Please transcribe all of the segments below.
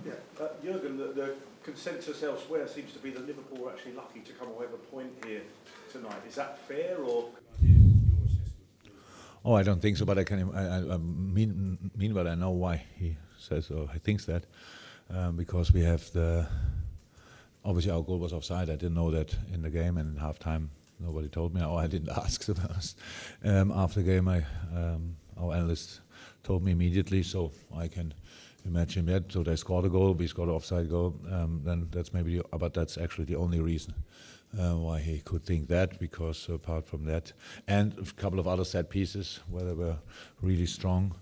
Yeah, Jürgen, the consensus elsewhere seems to be that Liverpool are actually lucky to come away with a point here tonight. Is that fair, or? Oh, I don't think so, but I mean what I know why he says or he thinks that, because we have obviously our goal was offside. I didn't know that in the game, and in halftime nobody told me, or I didn't ask to be honest. After the game, our analyst told me immediately, so I can imagine that. So they scored a goal, we scored an offside goal. Then that's maybe, but that's actually the only reason why he could think that. Because apart from that, and a couple of other set pieces where they were really strong.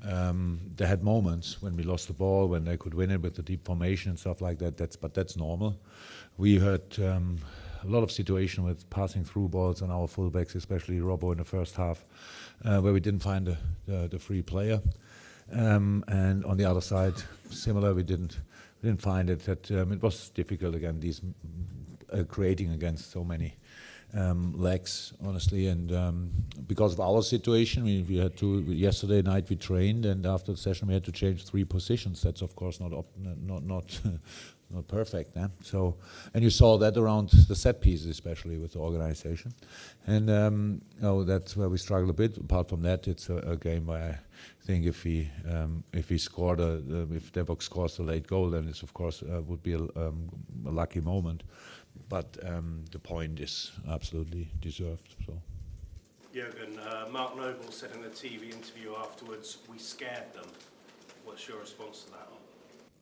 They had moments when we lost the ball, when they could win it with the deep formation and stuff like that. But that's normal. We had a lot of situation with passing through balls on our fullbacks, especially Robbo in the first half, where we didn't find the free player. And on the other side, similar, we didn't find it. That it was difficult again. These creating against so many legs, honestly, and because of our situation, we had to. Yesterday night we trained, and after the session we had to change 3 positions. That's of course not not perfect. So, and you saw that around the set pieces, especially with the organization, and that's where we struggle a bit. Apart from that, it's a game where I think if we scored if Debok scores a late goal, then it's of course would be a lucky moment. But the point is absolutely deserved. So. Jürgen, Mark Noble said in a TV interview afterwards, "We scared them." What's your response to that?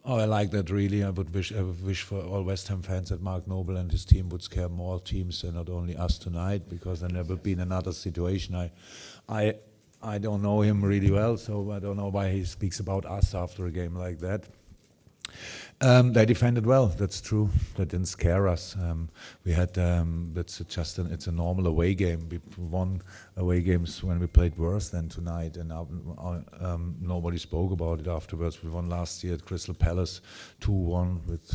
Oh, I like that really. I would wish for all West Ham fans that Mark Noble and his team would scare more teams and not only us tonight, because then there would be another situation. I don't know him really well, so I don't know why he speaks about us after a game like that. They defended well. That's true. They didn't scare us. We had it's a normal away game. We won away games when we played worse than tonight, and nobody spoke about it afterwards. We won last year at Crystal Palace 2-1 with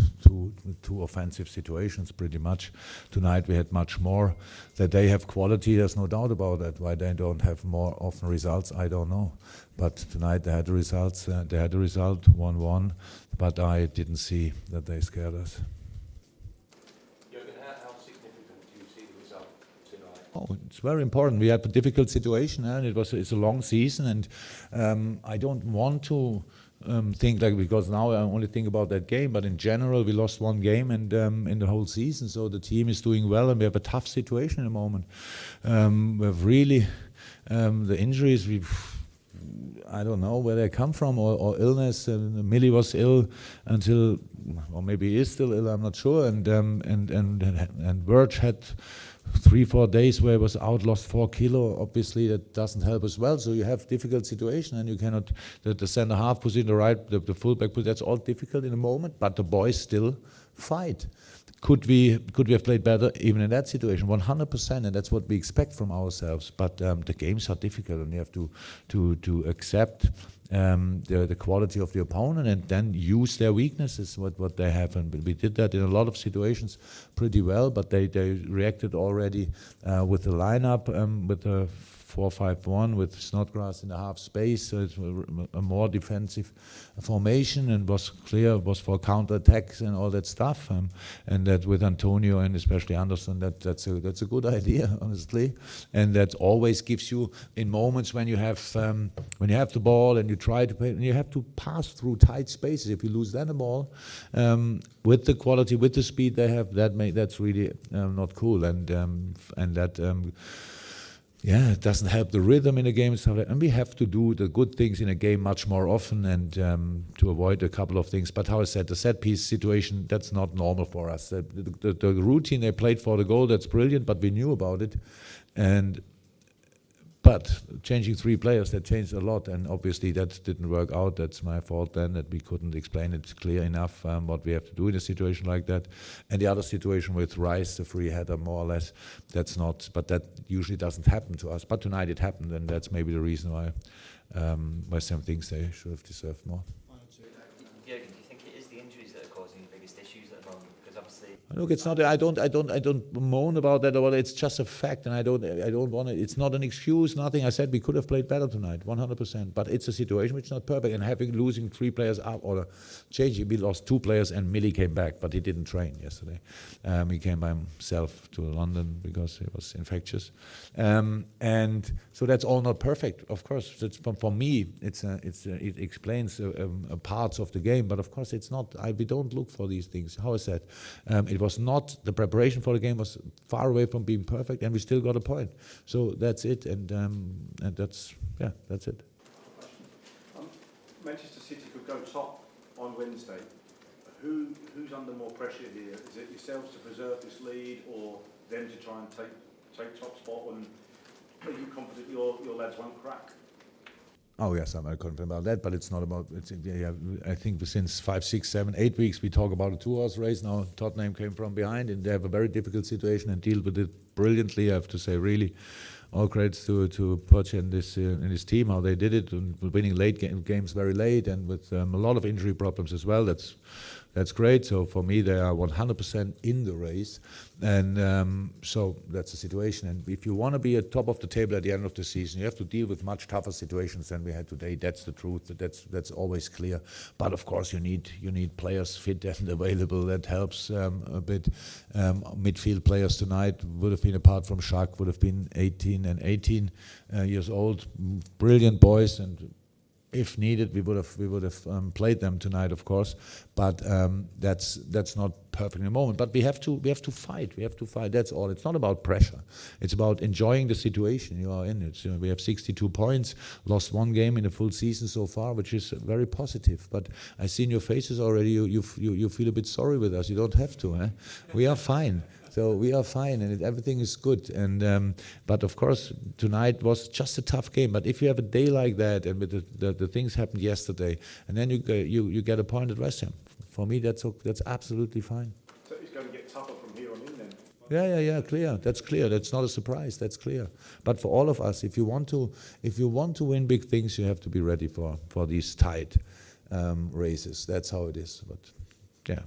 two offensive situations, pretty much. Tonight we had much more. That they have quality, there's no doubt about that. Why they don't have more often results, I don't know. But tonight they had the results. They had the result 1-1. But I didn't see that they scared us. Jürgen, how significant do you see the result tonight? Oh, it's very important. We had a difficult situation, and it's a long season, and I don't want to think like, because now I only think about that game, but in general we lost one game and in the whole season. So the team is doing well, and we have a tough situation at the moment. We have really the injuries. I don't know where they come from, or illness. Millie was ill until, or maybe he is still ill. I'm not sure. And Verge had 3-4 days where he was out, lost 4 kilo. Obviously, that doesn't help as well. So you have difficult situation, and you cannot the center half position, the fullback position. That's all difficult in the moment. But the boys still fight. Could we have played better even in that situation? 100%, and that's what we expect from ourselves. But the games are difficult, and you have to accept the quality of the opponent and then use their weaknesses, what they have. And we did that in a lot of situations pretty well. But they reacted already with the lineup, with the 4-5-1 with Snodgrass in the half space, so it's a more defensive formation, and was for counter-attacks and all that stuff, and that with Antonio and especially Anderson, that's a good idea, honestly, and that always gives you, in moments when you have the ball and you try to play, and you have to pass through tight spaces. If you lose then the ball, with the quality, with the speed they have, that's really not cool, and that. Yeah, it doesn't help the rhythm in a game, and we have to do the good things in a game much more often, and to avoid a couple of things. But how I said, the set piece situation, that's not normal for us. The routine they played for the goal, that's brilliant, but we knew about it. But changing 3 players, that changed a lot, and obviously that didn't work out. That's my fault then, that we couldn't explain it clear enough what we have to do in a situation like that. And the other situation with Rice, the free header, more or less, but that usually doesn't happen to us. But tonight it happened, and that's maybe the reason why some things they should have deserved more. Jürgen, do you think it is the injuries that are causing the biggest issues at the moment? Because obviously, Look, it's not. I don't moan about that. Or it's just a fact, and I don't want it. It's not an excuse. Nothing. I said we could have played better tonight, 100%. But it's a situation which is not perfect. And losing 3 players up or changing, we lost 2 players, and Millie came back, but he didn't train yesterday. He came by himself to London because he was infectious, and so that's all not perfect. Of course, it's, for me, it explains parts of the game. But of course, it's not. We don't look for these things. How I said. It was not, the preparation for the game was far away from being perfect, and we still got a point. So that's it, and that's it. Manchester City could go top on Wednesday. Who's under more pressure here? Is it yourselves to preserve this lead, or them to try and take top spot? And are you confident your lads won't crack? Oh yes, I'm very confident about that, but it's not about. I think since 5, 6, 7, 8 weeks we talk about a 2-horse race. Now Tottenham came from behind, and they have a very difficult situation and deal with it brilliantly. I have to say, really, all credits to Poch and his team, how they did it, and winning late games very late, and with a lot of injury problems as well. That's great. So for me, they are 100% in the race, and so that's the situation. And if you want to be at top of the table at the end of the season, you have to deal with much tougher situations than we had today. That's the truth. That's always clear. But of course, you need players fit and available. That helps a bit. Midfield players tonight would have been, apart from Shaq, would have been 18 and 18 years old. Brilliant boys, and if needed, we would have played them tonight, of course. But that's not perfect in the moment. But we have to fight. We have to fight. That's all. It's not about pressure. It's about enjoying the situation you are in. We have 62 points. Lost 1 game in a full season so far, which is very positive. But I see in your faces already. You feel a bit sorry with us. You don't have to. Eh? We are fine. So we are fine, and everything is good. And but of course, tonight was just a tough game. But if you have a day like that, and with the things happened yesterday, and then you get a point at West Ham, for me that's absolutely fine. So it's going to get tougher from here on in then? Yeah, clear. That's clear. That's not a surprise. That's clear. But for all of us, if you want to win big things, you have to be ready for these tight races. That's how it is. But yeah.